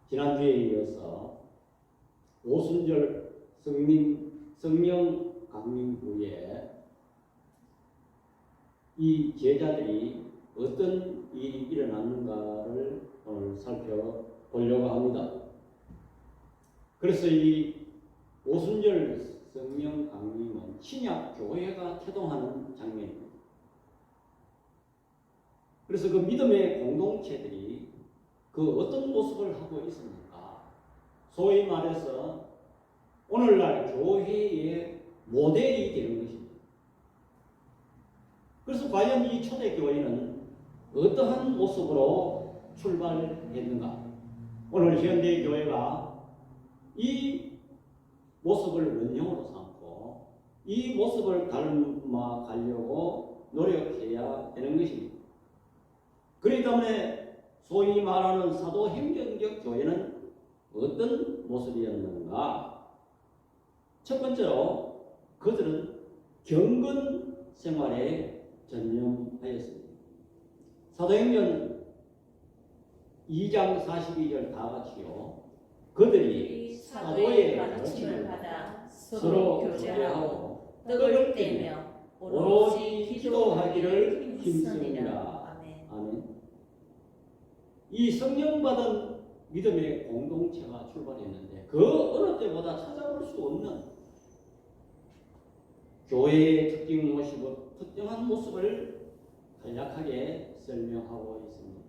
지난주에 이어서 오순절 성령 강림 후에 이 제자들이 어떤 일이 일어났는가를 오늘 살펴보려고 합니다. 그래서 이 오순절 성령 강림은 신약 교회가 태동하는 장면입니다. 그래서 그 믿음의 공동체들이 그 어떤 모습을 하고 있습니까? 소위 말해서 오늘날 교회의 모델이 되는 것입니다. 그래서 과연 이 초대교회는 어떠한 모습으로 출발했는가? 오늘 현대교회가 이 모습을 원형으로 삼고 이 모습을 닮아가려고 노력해야 되는 것입니다. 그렇기 때문에 소위 말하는 사도행전적 교회는 어떤 모습이었는가? 첫 번째로 그들은 경건 생활에 전념하였습니다. 사도행전 2장 42절 다 같이요. 그들이 사도의 가르침을 받아 서로 교제하고 떡을 떼며 오로지 기도하기를 힘쓰니라. 아멘. 이 성령받은 믿음의 공동체가 출발했는데 그 어느 때보다 찾아볼 수 없는 교회의 특정한 모습을 간략하게 설명하고 있습니다.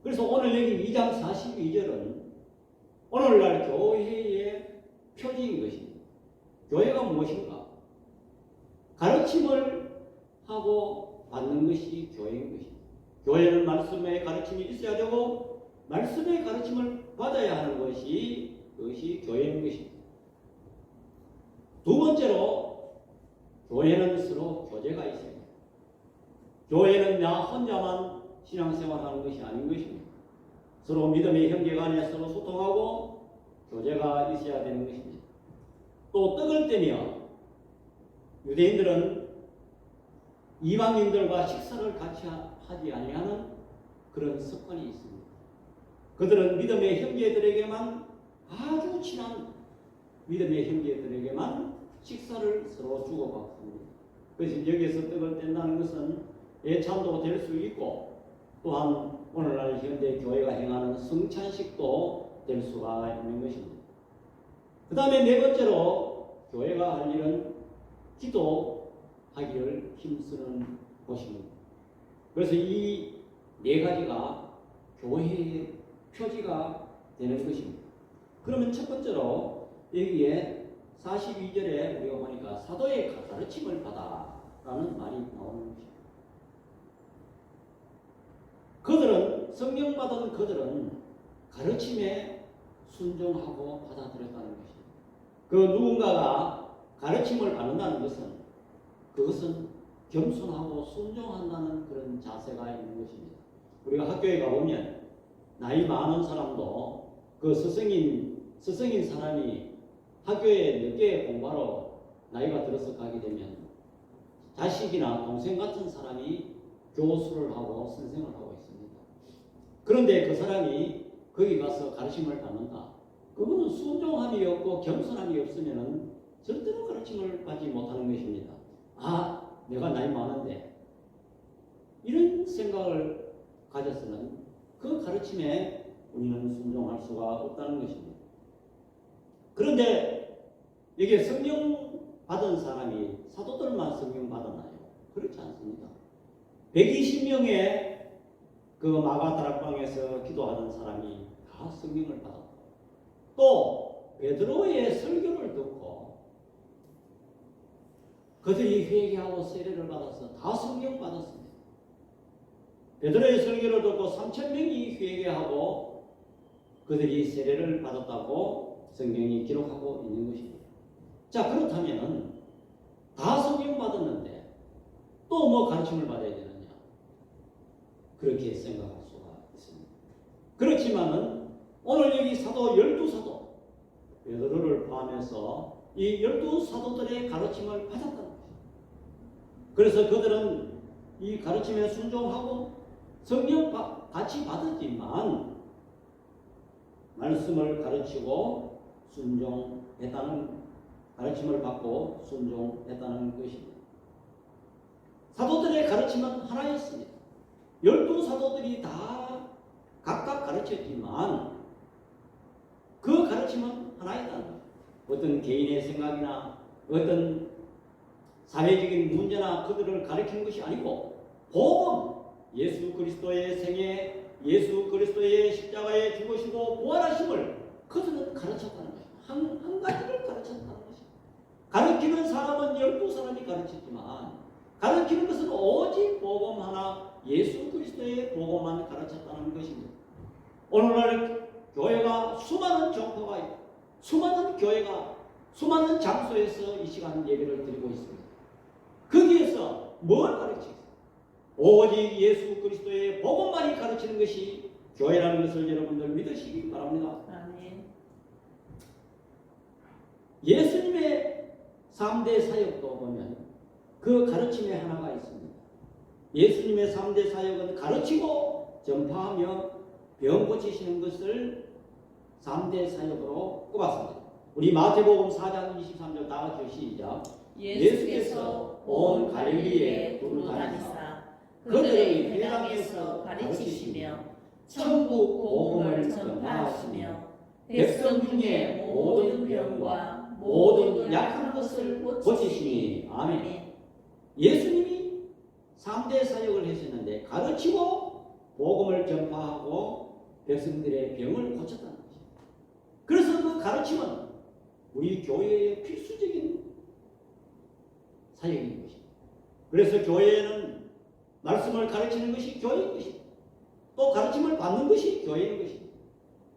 그래서 오늘 여기 2장 42절은 오늘날 교회의 표지인 것입니다. 교회가 무엇인가? 가르침을 하고 받는 것이 교회인 것입니다. 교회는 말씀의 가르침이 있어야 되고 말씀의 가르침을 받아야 하는 것이 그것이 교회인 것입니다. 두 번째로 교회는 서로 교제가 있어야 됩니다. 교회는 나 혼자만 신앙생활하는 것이 아닌 것입니다. 서로 믿음의 형제 간에 서로 소통하고 교제가 있어야 되는 것입니다. 또 떡을 떼며 유대인들은 이방인들과 식사를 같이 하지 아니하는 그런 습관이 있습니다. 그들은 믿음의 형제들에게만 아주 친한 믿음의 형제들에게만 식사를 서로 주고받습니다. 그래서 여기에서 떡을 뗀다는 것은 예찬도 될 수 있고 또한 오늘날 현대 교회가 행하는 성찬식도 될 수가 있는 것입니다. 그 다음에 네 번째로 교회가 할 일은 기도하기를 힘쓰는 것입니다. 그래서 이 네 가지가 교회의 표지가 되는 것입니다. 그러면 첫 번째로 여기에 42절에 우리가 보니까 사도의 가르침을 받아라는 말이 나오는 것입니다. 그들은 성령 받은 그들은 가르침에 순종하고 받아들였다는 것입니다. 그 누군가가 가르침을 받는다는 것은 그것은 겸손하고 순종한다는 그런 자세가 있는 것입니다. 우리가 학교에 가보면 나이 많은 사람도 그 스승인 사람이 학교에 늦게 공부하러 나이가 들어서 가게 되면 자식이나 동생 같은 사람이 교수를 하고 선생을 하고 있습니다. 그런데 그 사람이 거기 가서 가르침을 받는다. 그거는 순종함이 없고 겸손함이 없으면 절대로 가르침을 받지 못하는 것입니다. 아, 내가 나이 많은데 이런 생각을 가져서는 그 가르침에 우리는 순종할 수가 없다는 것입니다. 그런데 이게 성령 받은 사람이 사도들만 성령 받았나요? 그렇지 않습니다. 120명의 그 마가다락방에서 기도하던 사람이 다 성령을 받았고 또 베드로의 설교를 듣고 그들이 회개하고 세례를 받아서 다 성령 받았습니다. 베드로의 설교를 듣고 3,000명이 회개하고 그들이 세례를 받았다고 성경이 기록하고 있는 것입니다. 자, 그렇다면 다 성령 받았는데 또 뭐 가르침을 받아야 되느냐? 그렇게 생각할 수가 있습니다. 그렇지만은 오늘 여기 사도 12사도 베드로를 포함해서 이 12사도들의 가르침을 받았다는 것입니다. 그래서 그들은 이 가르침에 순종하고 성령 같이 받았지만 말씀을 가르치고 순종했다는 가르침을 받고 순종했다는 것입니다. 사도들의 가르침은 하나였습니다. 12사도들이 다 각각 가르쳤지만 그 가르침은 하나였다는 거예요. 어떤 개인의 생각이나 어떤 사회적인 문제나 그들을 가르치는 것이 아니고 복음, 예수 그리스도의 생애, 예수 그리스도의 십자가에 죽으시고 부활하심을 그들은 가르쳤다는 거예요. 한 가지를 가르쳤다는 것입니다. 가르치는 사람은 12사람이 가르쳤지만 가르치는 것은 오직 복음 하나, 예수 그리스도의 복음만 가르쳤다는 것입니다. 오늘날 교회가 수많은 종파가 있고 수많은 교회가 수많은 장소에서 이 시간 예배를 드리고 있습니다. 거기에서 뭘 가르치겠어요? 오직 예수 그리스도의 복음만이 가르치는 것이 교회라는 것을 여러분들 믿으시기 바랍니다. 아멘. 예수님의 3대 사역도 보면 그 가르침에 하나가 있습니다. 예수님의 3대 사역은 가르치고 전파하며 병 고치시는 것을 3대 사역으로 꼽았습니다. 우리 마태복음 4장 23절 다 같이 시작. 예수께서 온 갈릴리에 두루 다니사 그들의 회당에서 가르치시며 천국 복음을 전파하시며 백성 중에 모든 병과 모든 약한 것을 고치시니 아멘. 예수님이 3대 사역을 하셨는데 가르치고 복음을 전파하고 백성들의 병을 고쳤다는 것입니다. 그래서 그 가르침은 우리 교회의 필수적인 사역인 것입니다. 그래서 교회는 말씀을 가르치는 것이 교회인 것입니다. 또 가르침을 받는 것이 교회인 것입니다.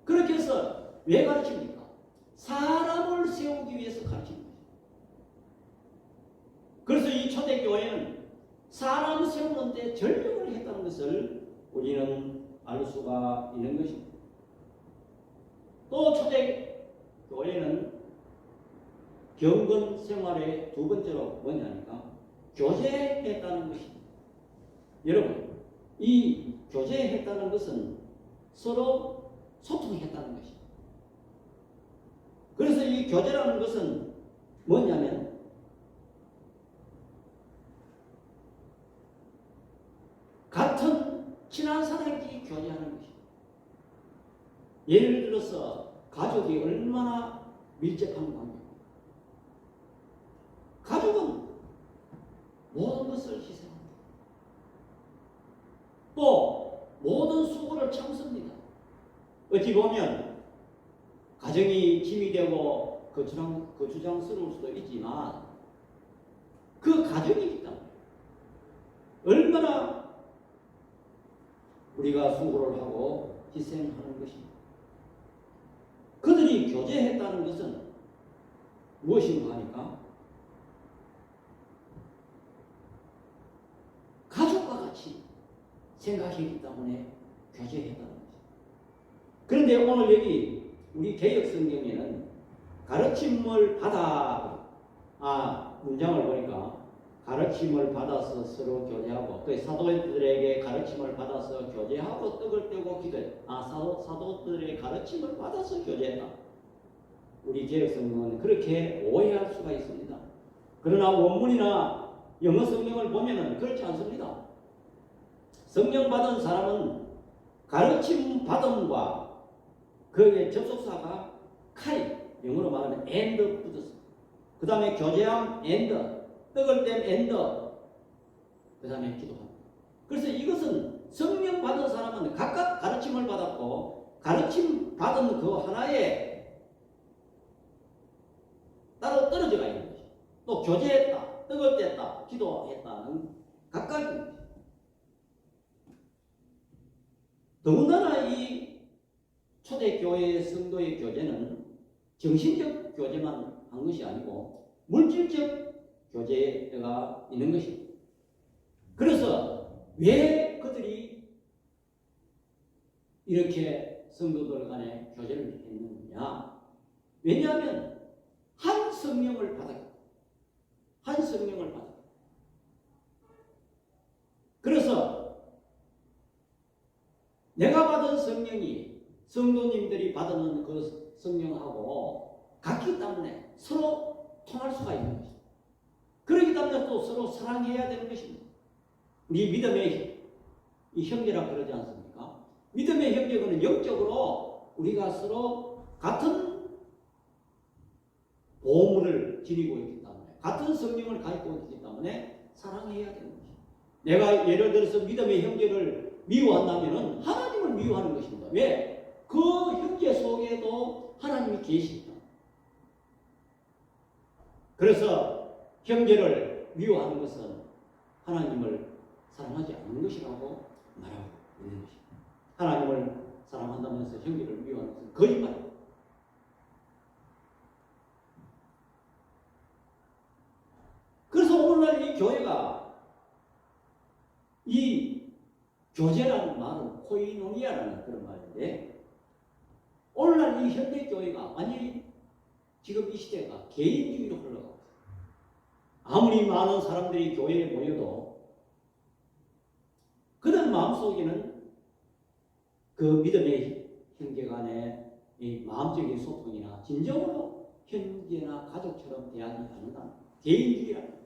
그렇게 해서 왜 가르칩니까? 사람을 세우기 위해서 가르칩니다. 그래서 이 초대교회는 사람 세우는 데 전력을 했다는 것을 우리는 알 수가 있는 것입니다. 또 초대교회는 경건 생활의 두 번째로 뭐냐니까 교제했다는 것입니다. 여러분, 이 교제했다는 것은 서로 소통했다는 것입니다. 그래서 이 교제라는 것은 뭐냐면 같은 친한 사람끼리 교제하는 것입니다. 예를 들어서 가족이 얼마나 밀접한 관계입니다. 가족은 모든 것을 희생합니다. 또 모든 수고를 참습니다. 어찌 보면 가정이 짐이 되고 거추장스러울 수도 있지만 그 가정이기 때문에 얼마나 우리가 수고를 하고 희생하는 것입니다. 그들이 교제했다는 것은 무엇인가 하니까 가족과 같이 생각했기 때문에 교제했다는 것입니다. 그런데 오늘 여기 우리 개역 성경에는 가르침을 받아 문장을 보니까 가르침을 받아서 서로 교제하고 그 사도들에게 가르침을 받아서 교제하고 떡을 떼고 기도해. 사도들의 가르침을 받아서 교제했다. 우리 개역 성경은 그렇게 오해할 수가 있습니다. 그러나 원문이나 영어 성경을 보면은 그렇지 않습니다. 성령 받은 사람은 가르침 받음과 거기에 접속사가 카이, 영어로 말하면 and 붙었습니다. 그 다음에 교제함 and, 떡을 뗀 and, 그 다음에 기도합니다. 그래서 이것은 성령 받은 사람은 각각 가르침을 받았고 가르침 받은 그 하나에 따로 떨어져가 있는 것이죠. 또 교제했다, 떡을 뗐다, 기도했다는 각각입니다. 더군다나 이 초대교회의 성도의 교제는 정신적 교제만 한 것이 아니고 물질적 교제가 있는 것입니다. 그래서 왜 그들이 이렇게 성도들 간에 교제를 했느냐? 왜냐하면 한 성령을 받았기 때문에. 그래서 내가 받은 성령이 성도님들이 받는 그 성령하고 같기 때문에 서로 통할 수가 있는 것입니다. 그렇기 때문에 또 서로 사랑해야 되는 것입니다. 우리 믿음의 이 형제라 그러지 않습니까? 믿음의 형제는 영적으로 우리가 서로 같은 보물을 지니고 있기 때문에 같은 성령을 가지고 있기 때문에 사랑해야 되는 것입니다. 내가 예를 들어서 믿음의 형제를 미워한다면 하나님을 미워하는 것입니다. 왜? 그 형제 속에도 하나님이 계십니다. 그래서 형제를 미워하는 것은 하나님을 사랑하지 않는 것이라고 말하고 있는 것입니다. 하나님을 사랑한다면서 형제를 미워하는 것은 거짓말입니다. 그래서 오늘날 이 교회가 이 교제라는 말은 코이노니아라는 그런 말인데 오늘날 이 현대교회가 완전히 지금 이 시대가 개인주의로 흘러가고 있어요. 아무리 많은 사람들이 교회에 모여도 그들 마음속에는 그 믿음의 형제 간의 이 마음적인 소통이나 진정으로 형제나 가족처럼 대하지 않는다. 개인주의라는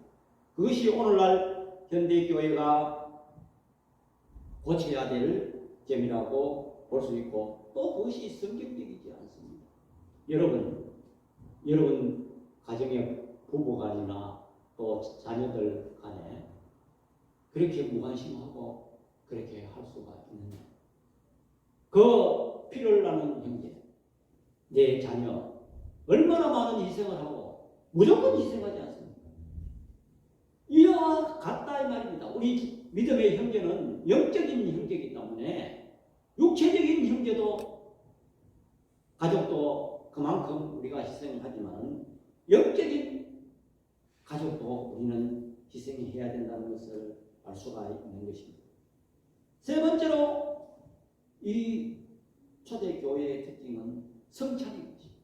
그것이 오늘날 현대교회가 고쳐야 될 점이라고 볼 수 있고 또 그것이 성경적이지 않습니다. 여러분 가정의 부부간이나 또 자녀들 간에 그렇게 무관심하고 그렇게 할 수가 있느냐. 그 피를 나는 형제, 내 자녀 얼마나 많은 희생을 하고 무조건 희생하지 않습니까? 이와 같다 이 말입니다. 우리 믿음의 형제는 영적인 형제이기 때문에 육체적인 형제도 가족도 그만큼 우리가 희생하지만 영적인 가족도 우리는 희생해야 된다는 것을 알 수가 있는 것입니다. 세 번째로 이 초대교회의 특징은 성찬인 것입니다.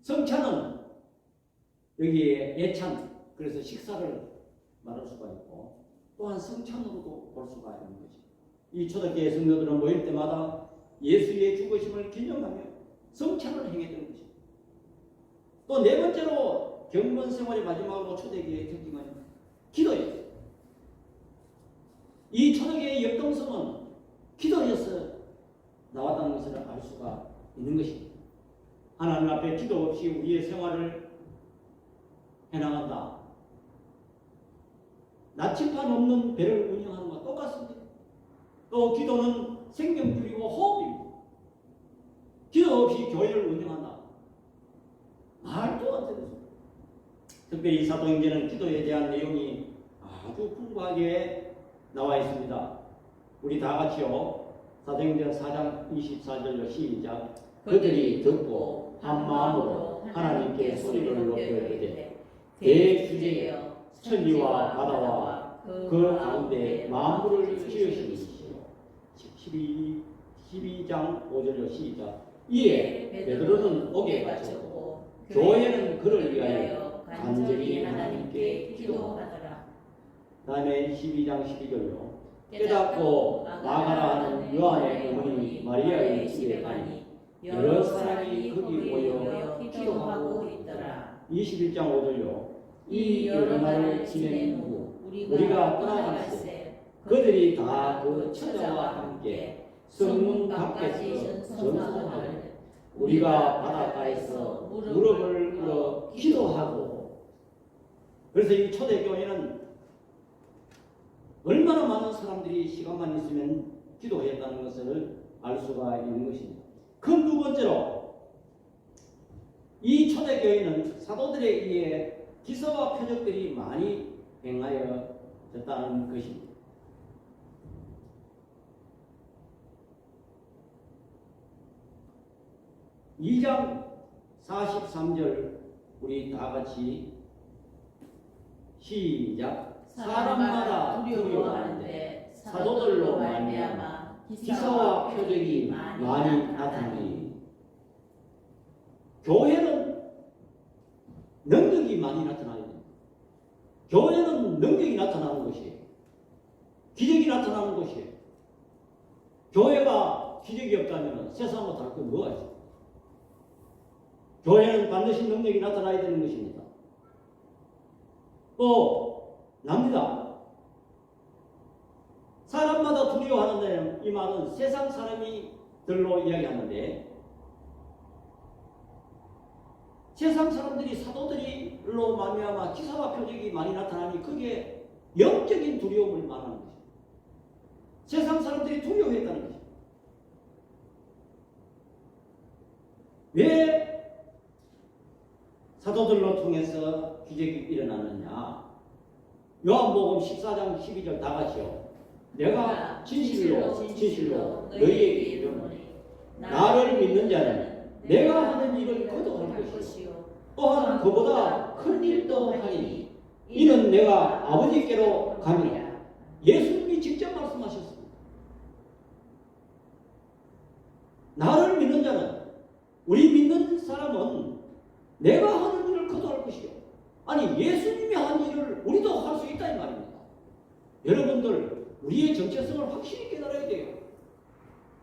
성찬은 여기에 예찬, 그래서 식사를 말할 수가 있고 또한 성찬으로도 볼 수가 있는 것입니다. 이 초대교회 성도들은 모일 때마다 예수의 죽으심을 기념하며 성찬을 행했던 것입니다. 또 네 번째로 경건 생활의 마지막으로 초대교회의 특징은 기도였습니다. 이 초대교회의 역동성은 기도에서 나왔다는 것을 알 수가 있는 것입니다. 하나님 앞에 기도 없이 우리의 생활을 해나간다. 나침판 없는 배를 운영하는 것과 똑같습니다. 또 기도는 생명줄이고 호흡입니다. 기도 없이 교회를 운영한다. 말도 안 되는 소리. 특별히 사도행전은 기도에 대한 내용이 아주 풍부하게 나와 있습니다. 우리 다 같이요. 사도행전 4장 24절로 시작. 그들이 듣고 한 마음으로 하나님께 소리를 높여 이르되 대주제여 천지와 바다와 그 가운데 만물을 지으시니시오. 12장 5절로 시작. 이에 베드로는 옥에 갇혔고 교회는 그를 위하여 간절히 하나님께 기도하더라. 다음에 12장 12절로 깨닫고 나가라 하는 요한의 어머니 마리아의 집에 가니 여러 사람이 거기 모여 기도하고 있더라. 21장 5절로 이 여러 날을 지낸 후 우리가 떠나갈새 그들이 다 그 처자와 함께 성문 밖에서 전송하되 우리가 바닷가에서 무릎을 꿇어 기도하고. 그래서 이 초대교회는 얼마나 많은 사람들이 시간만 있으면 기도했다는 것을 알 수가 있는 것입니다. 그 두 번째로 이 초대교회는 사도들에 의해 기사와 표적들이 많이 행하여졌다는 것입니다. (2장 43절) 우리 다 같이 시작. 사람마다 두려워하는데 사도들로 말미암아 기사와 표적이 많이 나타나니. 교회는 능력이 많이 나타나야 됩니다. 교회는 능력이 나타나는 것이에요. 기적이 나타나는 것이에요. 교회가 기적이 없다면 세상과 다를 거 뭐가 있어요? 교회는 반드시 능력이 나타나야 되는 것입니다. 또 납니다. 사람마다 두려워하는데 이 말은 세상 사람이들로 이야기하는데 세상 사람들이 사도들이로 말미암아 기사와 표적이 많이 나타나니 그게 영적인 두려움을 말하는 것입니다. 세상 사람들이 두려워했다는 것입니다. 왜 사도들로 통해서 기적이 일어나느냐? 요한복음 14장 12절 다 같이요. 내가 진실로 너희에게 이르노니 나를 믿는 자는 내가 하는 일을 그도 할 것이요 또한 그보다 큰 일도 하리니 이는 내가 아버지께로 가미라. 예수님이 직접 말씀하셨습니다. 나를 믿는 자는, 우리 믿는 사람은 내가 하는 일을 그도 할 것이요. 아니 예수님이 한 일을 우리도 할 수 있다 이 말입니다. 여러분들 우리의 정체성을 확실히 깨달아야 돼요.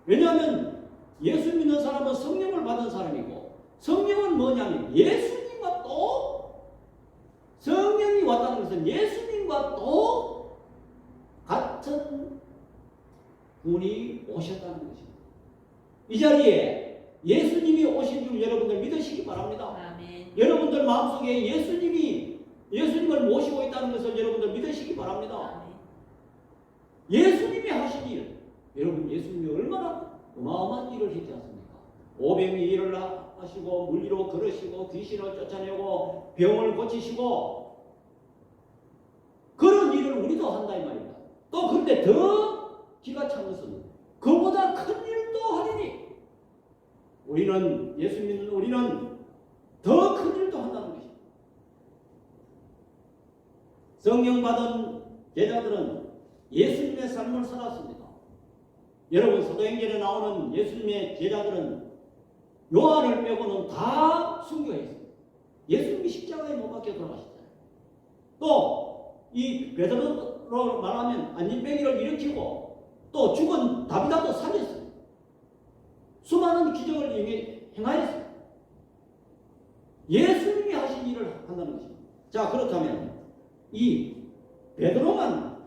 왜냐하면 예수 믿는 사람은 성령을 받은 사람이고 성령은 뭐냐면 예수님과 또 성령이 왔다는 것은 예수님과 또 같은 분이 오셨다는 것입니다. 이 자리에 예수님이 오신 줄 여러분들 믿으시기 바랍니다. 아멘. 여러분들 마음속에 예수님을 모시고 있다는 것을 여러분들 믿으시기 바랍니다. 아멘. 예수님이 하신 일, 여러분 예수님이 얼마나 어마어마한 일을 했지 않습니까? 오병이 일을 하시고 물 위로 걸으시고 귀신을 쫓아내고 병을 고치시고 그런 일을 우리도 한다 이 말입니다. 또 그런데 더 기가 찬 것은 그보다 큰 일도 하리니 우리는 예수 믿는 우리는 더 큰 일도 한다는 것입니다. 성령 받은 제자들은 예수님의 삶을 살았습니다. 여러분 사도행전에 나오는 예수님의 제자들은 요한을 빼고는 다 순교했습니다. 예수님이 십자가에 못 박혀 돌아가셨잖아요. 또 이 베드로로 말하면 안진뱅이를 일으키고 또 죽은 다비다도 살렸습니다. 수많은 기적을 행하였습니다. 예수님이 하신 일을 한다는 것입니다. 자 그렇다면 이 베드로만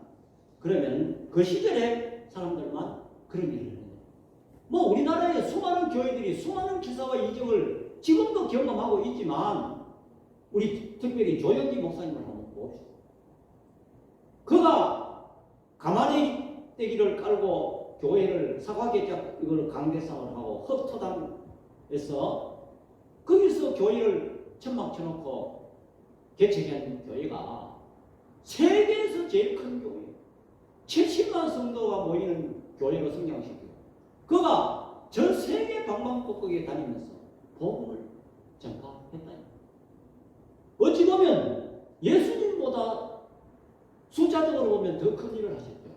그러면 그 시절의 사람들만 그런 일을 했는데 뭐 우리나라의 수많은 교회들이 수많은 기사와 이적을 지금도 경험하고 있지만 우리 특별히 조영기 목사님을 한번 봅시다. 그가 가마니 떼기를 깔고 교회를 사과개짝 이걸 강대상을 하고 흡토당에서 거기서 교회를 천막 쳐놓고 개척한 교회가 세계에서 제일 큰 교회 70만 성도가 모이는 교회로 성장시키고 그가 전 세계 방방곡곡에 다니면서 복음을 전파했다. 어찌 보면 예수님보다 숫자적으로 보면 더 큰 일을 하셨죠.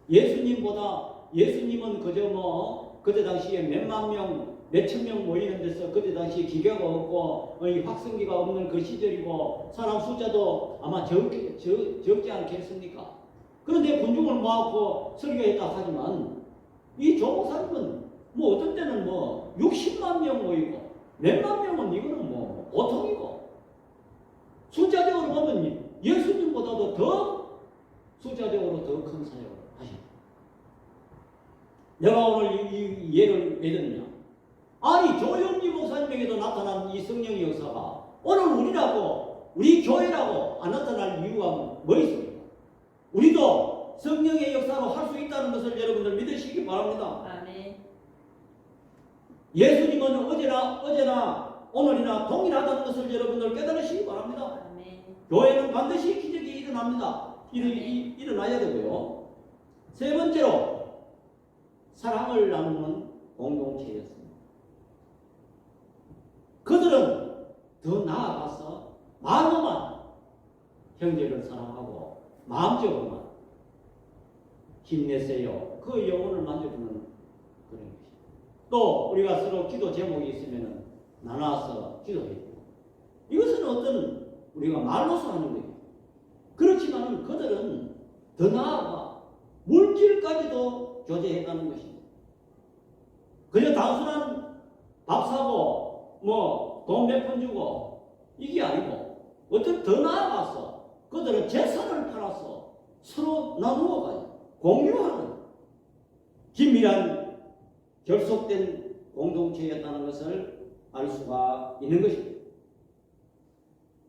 예수님은 그저 그때 당시에 몇만 명, 몇천 명 모이는 데서 그때 당시에 기계가 없고 확성기가 없는 그 시절이고 사람 숫자도 아마 적지 않겠습니까? 그런데 군중을 모아서 설교했다 하지만 이 조목사님은 어떤 때는 60만 명 모이고 몇만 명은 이거는 보통이고 숫자적으로 보면 예수님보다도 더 숫자적으로 더 큰 사역을 하십니다. 내가 오늘 이 예를 왜 드느냐? 아니 조영기 목사님에게도 나타난 이 성령의 역사가 오늘 우리 교회라고 안 나타날 이유가 뭐 있습니까? 우리도 성령의 역사로 할 수 있다는 것을 여러분들 믿으시기 바랍니다. 아멘. 예수님은 어제나 오늘이나 동일하다는 것을 여러분들 깨달으시기 바랍니다. 아멘. 교회는 반드시 기적이 일어납니다. 일어나야 되고요. 세 번째로 사랑을 나누는 공동체였습니다. 그들은 더 나아가서 마음만 형제를 사랑하고 마음적으로만 힘내세요. 그 영혼을 만져주는 그런 것입니다. 또 우리가 서로 기도 제목이 있으면 나눠서 기도해야 돼요. 이것은 어떤 우리가 말로서 하는 거예요. 그렇지만 그들은 더 나아가 물질까지도 교제해가는 것입니다. 그냥 단순한 밥 사고 뭐 돈 몇 푼 주고 이게 아니고 어떻게 더 나아가서 그들은 재산을 팔아서 서로 나누어가요. 공유하는 긴밀한 결속된 공동체였다는 것을 알 수가 있는 것입니다.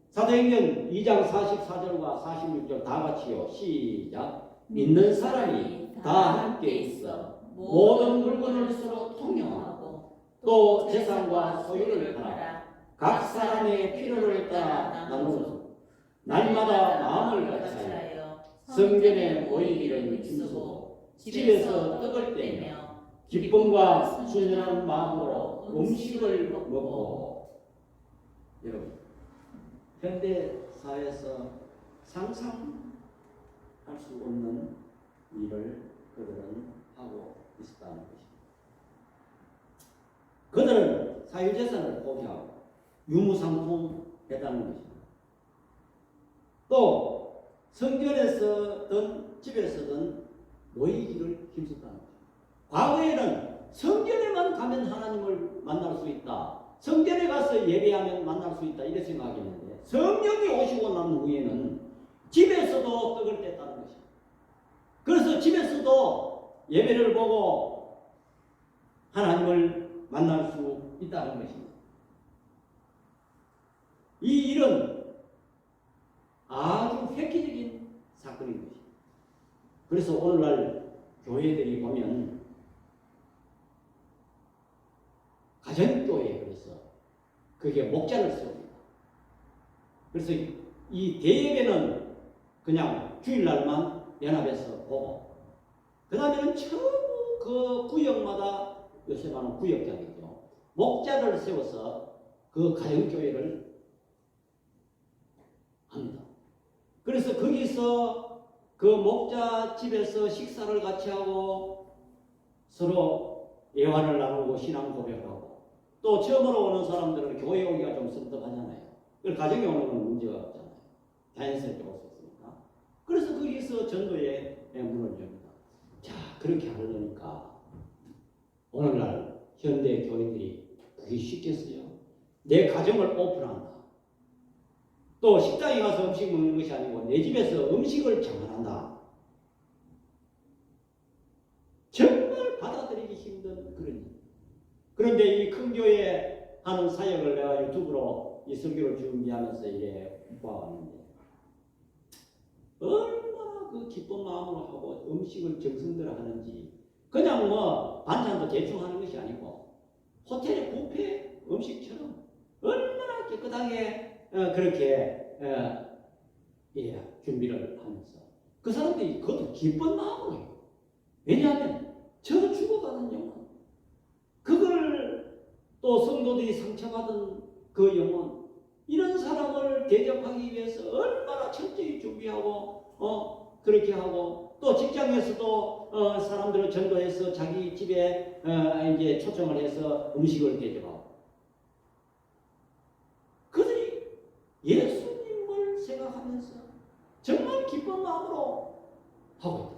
사도행전 2장 44절과 46절 다 같이요. 시작. 믿는 사람이 다 함께 있어 모든 물건을 서로 통용하고 또 재산과 소유를 팔아 각 사람의 필요를 따라 나누고 날마다 마음을 같이하여 성전에 모이기를 힘쓰고 집에서 떡을 떼며 기쁨과 순전한 마음으로 음식을 먹고. 여러분, 현대 사회에서 상상할 수 없는 일을 그들은 하고 있었다는 것입니다. 그들은 사유재산을 포기하고 유무상통했다는 것입니다. 또 성전에서든 집에서든 모이기를 힘썼다는 것입니다. 과거에는 성전에만 가면 하나님을 만날 수 있다, 성전에 가서 예배하면 만날 수 있다 이렇게 생각했는데 성령이 오시고 난 후에는 집에서도 떡을 뗐다는 것입니다. 그래서 집에서도 예배를 보고 하나님을 만날 수 있다는 것입니다. 이 일은 아주 획기적인 사건인 것입니다. 그래서 오늘날 교회들이 보면 가정교회 그래서 그게 목자를 세웁니다. 그래서 이 대예배는 그냥 주일날만 연합해서 보고 그 다음에는 전부 그 구역마다 요새 말하는 구역장이죠. 목자를 세워서 그 가정교회를 합니다. 그래서 거기서 그 목자 집에서 식사를 같이 하고 서로 예화를 나누고 신앙 고백하고 또 처음으로 오는 사람들은 교회 오기가 좀 섭섭하잖아요. 가정에 오는 건 문제가 없잖아요. 자연스럽게 올 수 있으니까. 그래서 거기서 전도의 문을 엽니다. 자, 그렇게 하려니까 오늘날 현대 교인들이 그게 쉽겠어요? 내 가정을 오픈한다. 또 식당에 가서 음식 먹는 것이 아니고 내 집에서 음식을 장만한다. 정말 받아들이기 힘든 그런 일. 그런데 이 큰 교회 하는 사역을 내가 유튜브로 이 설교를 준비하면서 이래 봐왔는데 얼마나 그 기쁜 마음으로 하고 음식을 정성들어 하는지 그냥 뭐 반찬도 대충 하는 것이 아니고 호텔의 뷔페 음식처럼 얼마나 깨끗하게 그렇게 준비를 하면서 그 사람들이 그것도 기쁜 마음으로 해요. 왜냐하면 저 죽어가는 영혼 그걸 또 성도들이 상처받은 그 영혼 이런 사람을 대접하기 위해서 얼마나 철저히 준비하고 그렇게 하고 또 직장에서도 사람들을 전도해서 자기 집에 이제 초청을 해서 음식을 대접하고 그들이 예수님을 생각하면서 정말 기쁜 마음으로 하고 있다.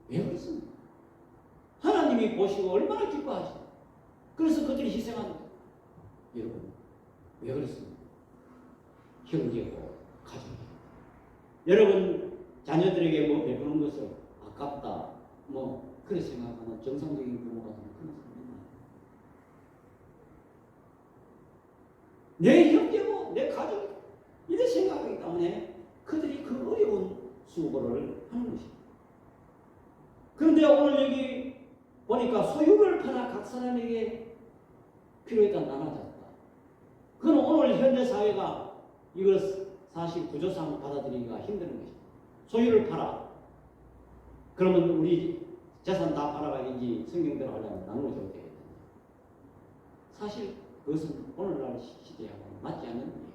왜 그렇습니까? 하나님이 보시고 얼마나 기뻐하시나. 그래서 그들이 희생하는 거예요. 여러분, 왜 그렇습니까? 형제고 가족이고. 여러분 자녀들에게 뭐 베푸는 것을 아깝다, 뭐 그렇게 생각하는 정상적인 부모가 되면 그런 사람이 있나요? 내 형제고 내 가족이고 이렇게 생각하기 때문에 그들이 그 어려운 수고를 하는 것입니다. 그런데 오늘 여기 보니까 소유를 팔아 각 사람에게 필요에 따라 나눠졌다. 그건 오늘 현대 사회가 이걸 사실 구조상 받아들이기가 힘든 것입니다. 소유를 팔아. 그러면 우리 재산 다 팔아가야지 성경대로 하려면 나누어줘야 되거든요. 사실 그것은 오늘날 시대하고는 맞지 않는 일이에요.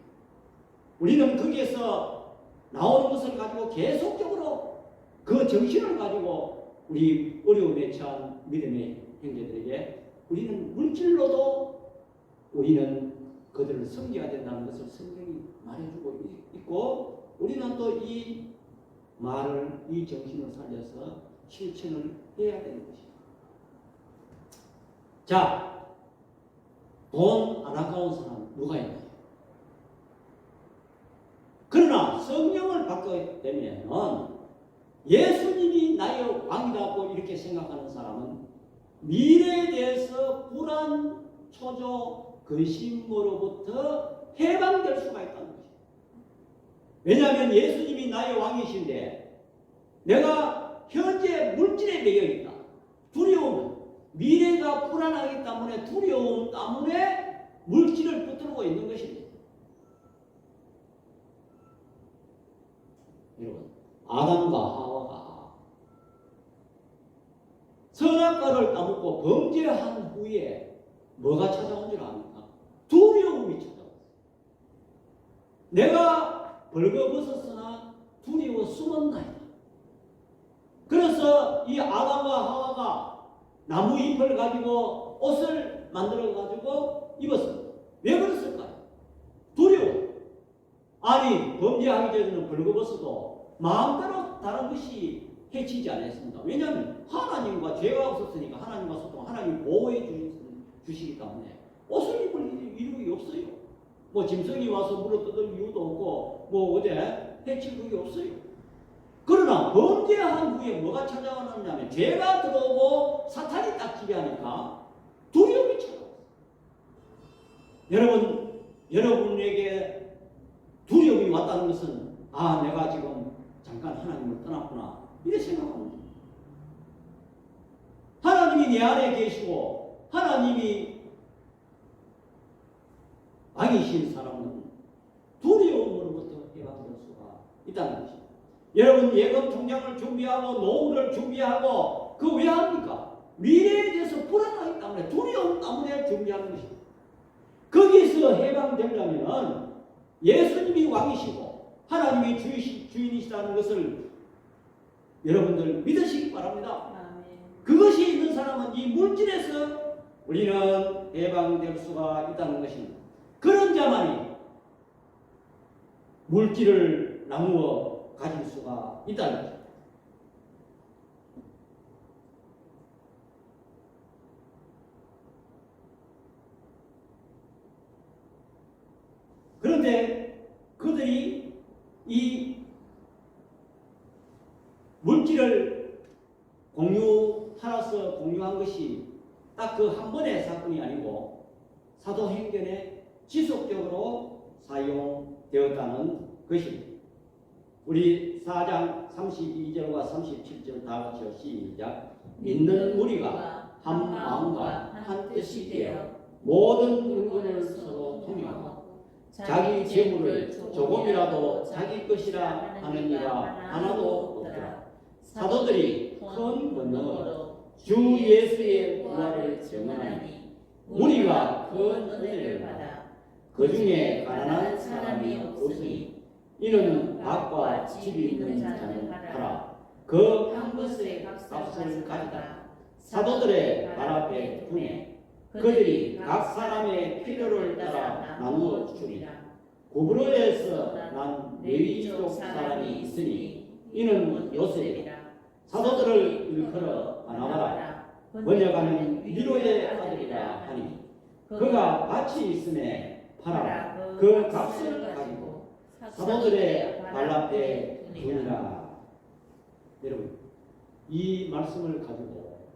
우리는 거기에서 나오는 것을 가지고 계속적으로 그 정신을 가지고 우리 어려움에 처한 믿음의 형제들에게 우리는 물질로도 우리는 그들을 섬겨야 된다는 것을 성경이 말해주고 있고 우리는 또 이 말을 이 정신을 살려서 실천을 해야 되는 것입니다. 자, 돈 안 아까운 사람 누가 있나요? 그러나 성령을 받게 되면 예수님이 나의 왕이라고 이렇게 생각하는 사람은 미래에 대해서 불안, 초조, 근심으로부터 해방될 수가 있다는 것이에요. 왜냐하면 예수님이 나의 왕이신데 내가 현재 물질에 매여 있다. 두려움, 미래가 불안하기 때문에 두려움 때문에 물질을 붙들고 있는 것입니다. 여러분, 아담과 하와가 선악과를 따먹고 범죄한 후에 뭐가 찾아온 줄 압니까? 두려움이 찾아왔어요. 내가 벌거벗었으나 두려워 숨었나이다. 그래서 이 아담과 하와가 나무 잎을 가지고 옷을 만들어 가지고 입었습니다. 왜 그랬을까요? 두려워. 아니, 범죄하기 전에는 벌거벗어도 마음대로 다른 것이 해치지 않았습니다. 왜냐하면 하나님과 죄가 없었으니까 하나님과 소통, 하나님 보호해 주시기 때문에 옷을 입을 이유가 없어요. 뭐 짐승이 와서 물어 뜯을 이유도 없고 뭐 어제 해칠 그게 없어요. 그러나 범죄한 후에 뭐가 찾아오느냐면 죄가 들어오고 사탄이 딱 지배하니까 두려움이 찾아왔어요. 여러분에게 두려움이 왔다는 것은 아, 내가 지금 잠깐 하나님을 떠났구나 이렇게 생각합니다. 하나님이 내 안에 계시고 하나님이 왕이신 사람은 두려움으로부터 해방될 수가 있다는 것입니다. 여러분, 예금 통장을 준비하고 노후를 준비하고 그 왜 합니까? 미래에 대해서 불안하기 때문에 두려움 때문에 준비하는 것입니다. 거기서 해방되려면 예수님이 왕이시고 하나님이 주인이시다는 것을 여러분들 믿으시기 바랍니다. 그것이 있는 사람은 이 물질에서 우리는 해방될 수가 있다는 것입니다. 그런 자만이 물질을 나누어 가질 수가 있다는 것입니다. 그런데 그들이 이 물질을 팔아서 공유한 것이 딱 그 한 번의 사건이 아니고 사도행전에 지속적으로 사용되었다는 것입니다. 우리 4장 32절과 37절 다 같이요. 시작. 믿는 무리가 한 마음과 한 뜻이 되어 모든 은근을 서로 통용하고 자기 재물을 조금이라도 자기 것이라 하는 이가 하나도 없더라. 사도들이 큰 권능으로 주 예수의 부활을 증언하니 무리가 큰 은혜를 받아 그 중에 가난한 사람이 없으니 이는 밭과 집이 있는 자는 하라. 그 한 것의 값을 가져다 사도들의 발 앞에 두매 그들이 각 사람의 필요를 따라 나누어 주리라. 구브로에서 난 레위족 사람이 있으니 이는 요셉이라. 사도들을 일컬어 바나바라. 번역하는 미로의 아들이라 하니 그가 밭이 있음에 팔아 그 값을 가지고 사도들의 발 앞에 두니라. 여러분, 이 말씀을 가지고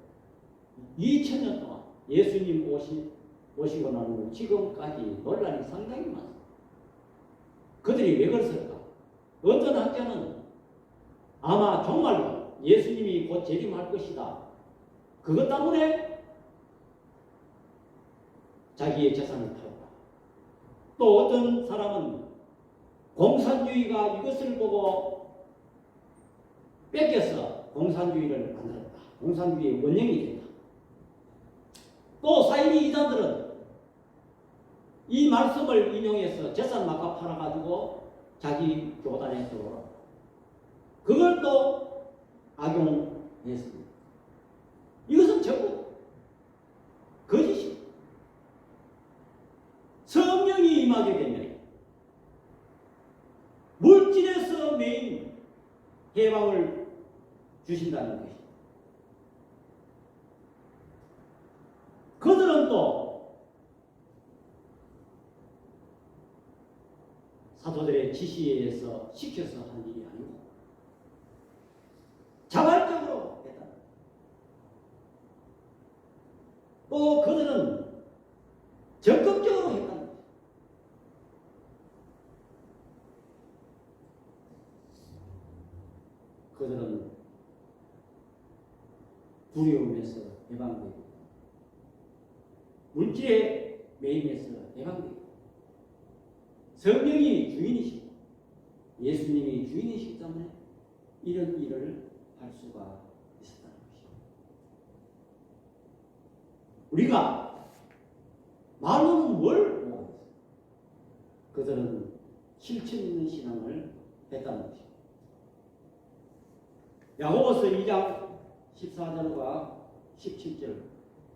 2000년 동안 예수님 오시고 난 후 지금까지 논란이 상당히 많습니다. 그들이 왜 그랬을까? 어떤 학자는 아마 정말로 예수님이 곧 재림할 것이다. 그것 때문에 자기의 재산을 팔았다. 또 어떤 사람은 공산주의가 이것을 보고 뺏겨서 공산주의를 만들었다. 공산주의의 원형이 된다. 또 사이비 이단들은 이 말씀을 인용해서 재산 막아 팔아가지고 자기 교단에 들어오라. 그걸 또 악용했습니다. 이것은 전부 거짓입니다. 성령이 임하게 되면 물질에서 매인 해방을 주신다는 것입니다. 그들은 그것은 또 사도들의 지시에 의해서 시켜서 한 일이 아니고 자발적으로 했다. 또 그들은 적극적으로 했다는 거죠. 그들은 두려움에서 해방되고 물질의 매임에서 해방되고 성령이 주인이시고 예수님이 주인이시기 때문에 이런 일을 할 수가 있었다는 것입니다. 우리가 말로는 뭘 보고 있어요? 그들은 실천 있는 신앙을 했다는 것입니다. 야고보서 2장 14절과 17절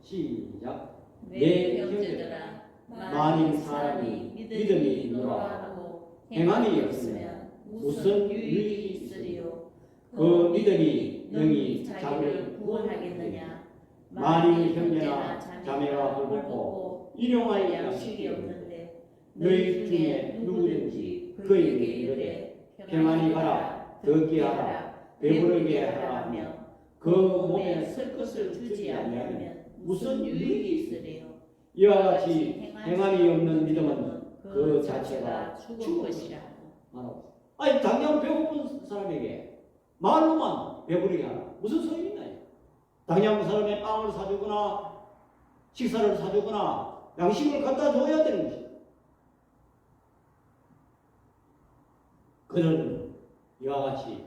시작. 내 형제들아 만일 사람이 믿음이 있노라 하고 행함이 없으면 무슨 유익이 있으리요? 그 믿음이 능히 자기를 구원하겠느냐? 만일 형제나 자매가 헐벗고 일용할 양식이 없는데 너희 중에 누구든지 그에게 이르되 평안히 가라 걷게 하라 배부르게 하라 하며 그 몸에 쓸 것을 주지 아니하면 무슨 유익이 있으리요? 이와 같이 행함이 없는 믿음은 그 자체가 죽은 것이라. 아니 당장 배고픈 사람에게 말로만 배부르게 하라 무슨 소용이 있나요? 당장 그 사람의 빵을 사주거나 식사를 사주거나 양식을 갖다 줘야 되는 것이죠. 그는 이와 같이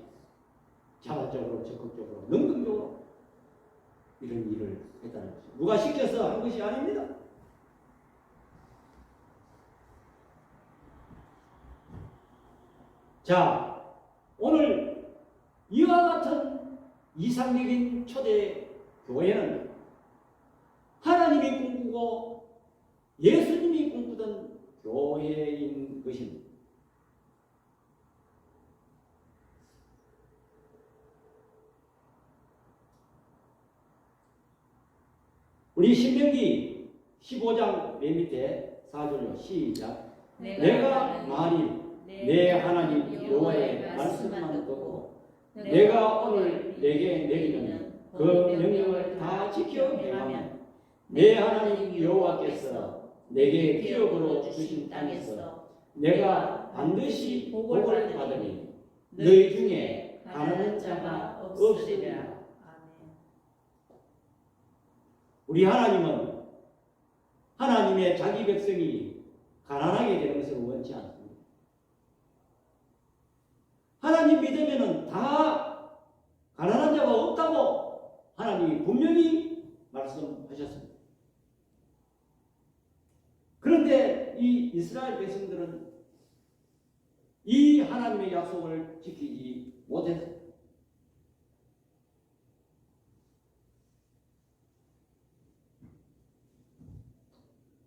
자발적으로 적극적으로 능동적으로 이런 일을 했다는 것이죠. 누가 시켜서 한 것이 아닙니다. 자, 오늘 이와 같은 이상적인 초대 교회는 하나님이 꿈꾸고 예수님이 꿈꾸던 교회인 것입니다. 우리 신명기 15장 맨 밑에 4절로 시작. 내가 만일 내 하나님 여호와의 말씀만 듣고 내가 오늘 내게 내리는 그 명령을 다 지켜 행하면 내 하나님 여호와께서 내게 기업으로 주신 땅에서 내가 반드시 복을 받으니 너희 중에 가난한 자가 없으리라. 우리 하나님은 하나님의 자기 백성이 가난하게 되는 것을 원치 않습니다. 하나님 믿으면은 다 가난한 자가 없다고 하나님이 분명히 말씀하셨습니다. 그런데 이 이스라엘 백성들은 이 하나님의 약속을 지키지 못했습니다.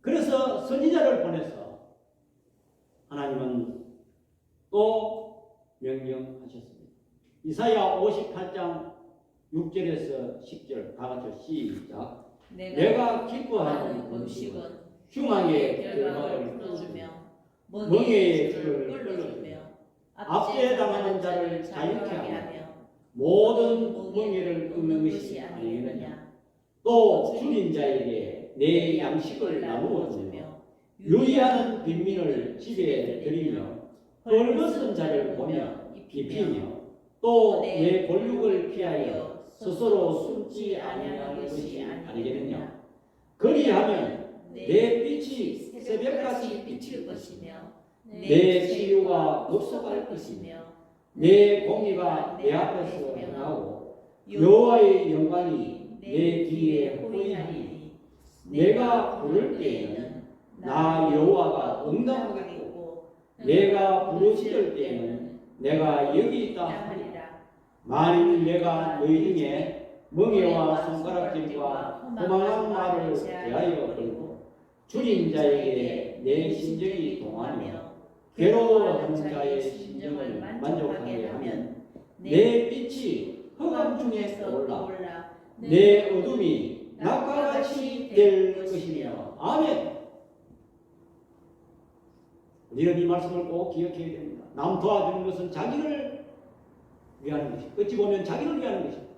그래서 선지자를 보내서 하나님은 또 명령하셨습니다. 이사야 58장 6절에서 10절 다 같이 시작. 내가 기뻐하는 음식은 흉악의 결박을 풀어주며 멍에의 줄을 끌어주며 압제당하는 자를 자유케 하며 모든 멍에를 끊는 것이 아니겠느냐. 또 줄인 자에게 내 양식을 나누어 주며 유의하는 빈민을 집에 들이며 헐벗은 자를 보며 비피며 또 내 권력을 피하여 스스로 숨지 아니하는 것이 아니겠느냐. 그리하면 내 빛이 새벽같이 비칠 것이며 내 치유가 없어갈 것이며 내 공의가 내 앞에서 행하고 여호와의 영광이 내 뒤에 호위하리니 내가 부를 때에는 나 여호와가 응답하겠고 내가 부르짖을 때에는 내가 여기 있다 하리라. 만일 내가 너희 중에 멍에와 손가락질과 허망한 말을 대하여 버리고 줄인 자에게 내 심정이 동하며 괴로워하는 자의 심정을 만족하게 하면 내 빛이 흑암 중에 떠올라 내 어둠이 낙과 같이 될 것이며. 아멘. 우리는 이 말씀을 꼭 기억해야 됩니다. 남 도와주는 것은 자기를 위하는 것이, 어찌 보면 자기를 위하는 것입니다.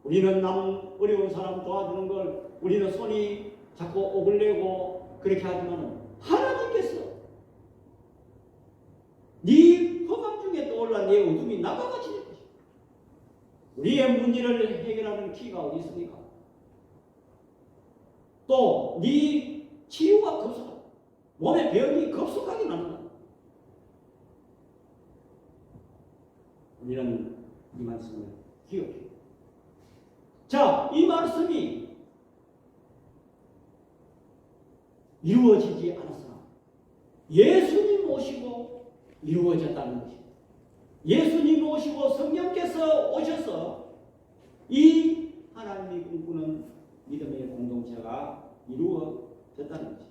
우리는 남 어려운 사람 도와주는 걸 우리는 손이 자꾸 오글내고 그렇게 하지만 하나님께서 네 허감 중에 떠올라 네 어둠이 낙과 같이 될 것입니다. 우리의 문제를 해결하는 키가 어디 있습니까? 또 네 치유가 급속하다. 몸의 병이 급속하게 나는다. 우리는 이 말씀을 기억해요. 자, 이 말씀이 이루어지지 않았으나 예수님 오시고 이루어졌다는 것입니다. 예수님 오시고 성령께서 오셔서 이 하나님이 꿈꾸는 믿음의 공동체가 이루어졌다는 것입니다.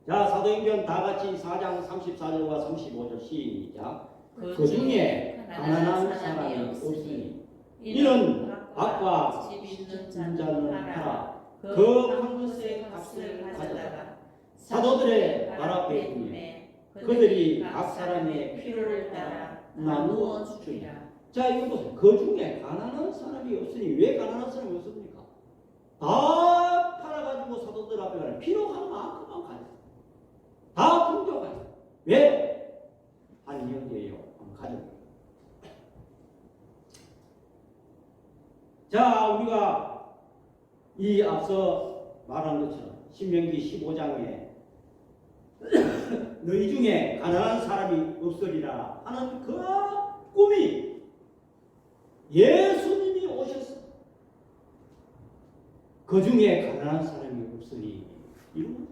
자, 사도행전 다 같이 4장 34절과 35절 시작. 그 중에 가난한 사람이 없으니 이는 밥과 집 있는 자는 자는 하라. 그 한 것의 값을 가져다가 사도들의 발 앞에 두매 그들이 각 사람의 필요를 따라 나누어 주리라. 자, 이거 보세요. 그 중에 가난한 사람이 없으니 왜 가난한 사람이 없습니까? 다 팔아가지고 사도들 앞에 가는 필요한 만큼만 가졌어요. 다 풍족하죠. 왜? 한 형제요, 한 가족. 자, 우리가 이 앞서 말한 것처럼 신명기 15장에 너희 중에 가난한 사람이 없으리라 하는 그 꿈이 예수님이 오셨어. 그 중에 가난한 사람이 없으니 이루어졌어.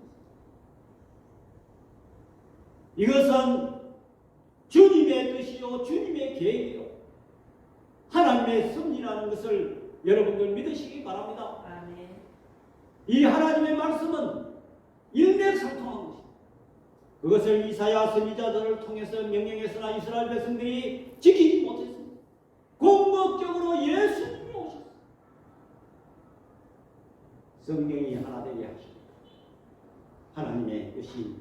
이것은 주님의 뜻이요 주님의 계획이요 하나님의 섭리라는 것을 여러분들 믿으시기 바랍니다. 아멘. 이 하나님의 말씀은 일맥상통한 것입니다. 그것을 이사야 선지자들을 통해서 명령했으나 이스라엘 백성들이 지키지 못했습니다. 궁극적으로 예수님이 오셨습니다. 성령이 하나 되게 하십니다. 하나님의 뜻이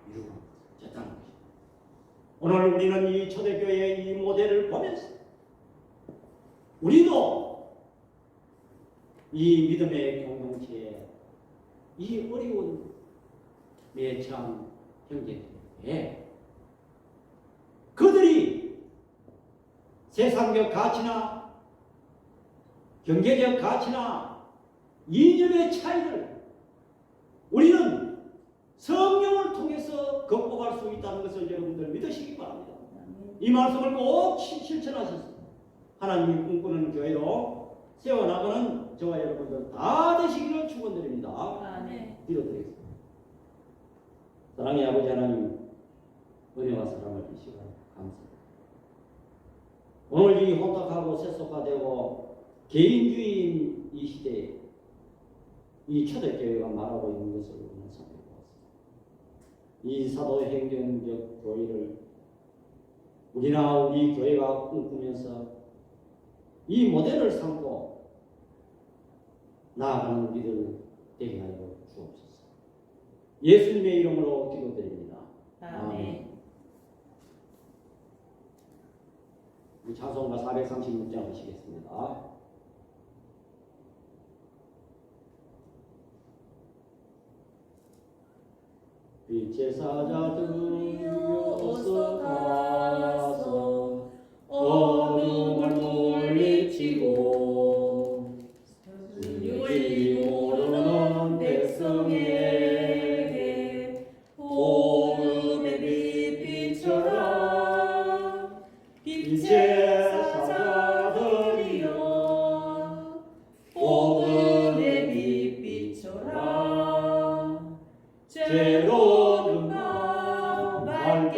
이루어졌다는 것입니다. 오늘 우리는 이 초대교회의 이 모델을 보면서 우리도 이 믿음의 공동체에 이 어려운 매참 형제들에게 그들이 세상적 가치나 경제적 가치나 이념의 차이를 우리는 성령을 통해서 극복할 수 있다는 것을 여러분들 믿으시기 바랍니다. 이 말씀을 꼭 실천하셔서 하나님이 꿈꾸는 교회로 세워나가는 저와 여러분들 다 되시기를 축원드립니다. 아멘. 기도드리겠습니다. 사랑의 아버지 하나님, 은혜와 사랑을 이 시간 감사합니다. 오늘 이 혼탁하고 세속화되고 개인주의인 이 시대에 이 초대교회가 말하고 있는 것을 우리는 살펴보았습니다. 이 사도행전적 교회를 우리나 우리 교회가 꿈꾸면서 이 모델을 삼고 나아가는 우리들 되게 하여 주옵소서. 예수님의 이름으로 기도드립니다. 아멘. 우리 찬송가 436장 하시겠습니다. 빛의 사자들이여 어서 가서 어둠을 물리치고 진리 모르는 백성에게 복음의 빛 비춰라. 빛의 사자들이여 복음의 빛 비춰라. 죄로운 밤 밝게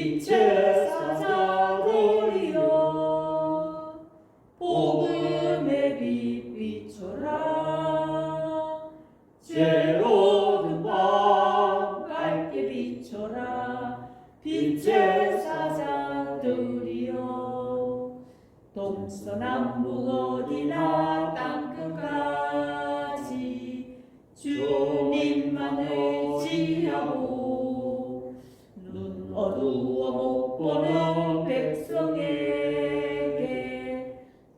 빛의 사자들이여 복음의 빛 비춰라 죄로운 밤 밝게 비춰라 빛의 사자들이여 동서남북 어디나 땅끝까지 주님만 의지하고 눈 어두워 못 보는 백성에게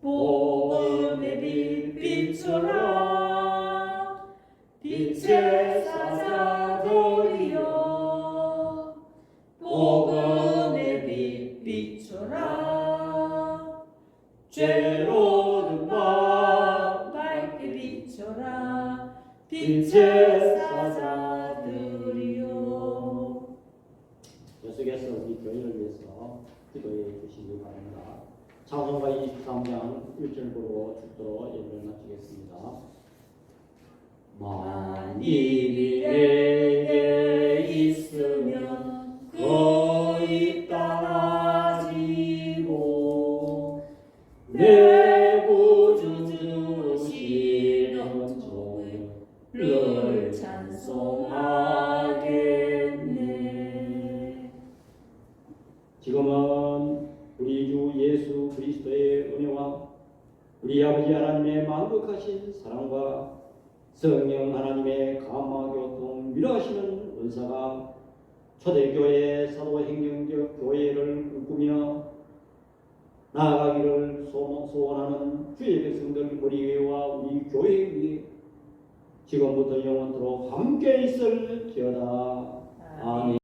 복음의 빛 비춰라 빛의 사자들이여 복음의 빛 비춰라 죄로운 밤 밝게 비춰라 빛의 사자들이여. 계속해서 우리 교회를 위해서 기도해 주시기 바랍니다. 찬송가 23장 1절부로 죽도록 예배를 마치겠습니다. 만일이 내게 있으면 거의 따라지고 내 구주 주시는 종을 찬송하겠네. 지금은 우리 주 예수 그리스도의 은혜와 우리 아버지 하나님의 만극하신 사랑과 성령 하나님의 감화교통 위로하시는 은사가 초대교회 사도행정적 교회를 꿈꾸며 나아가기를 소원하는 주의 백성들 우리 위와 우리 교회 위에 지금부터 영원토록 함께 있을지어다. 아멘.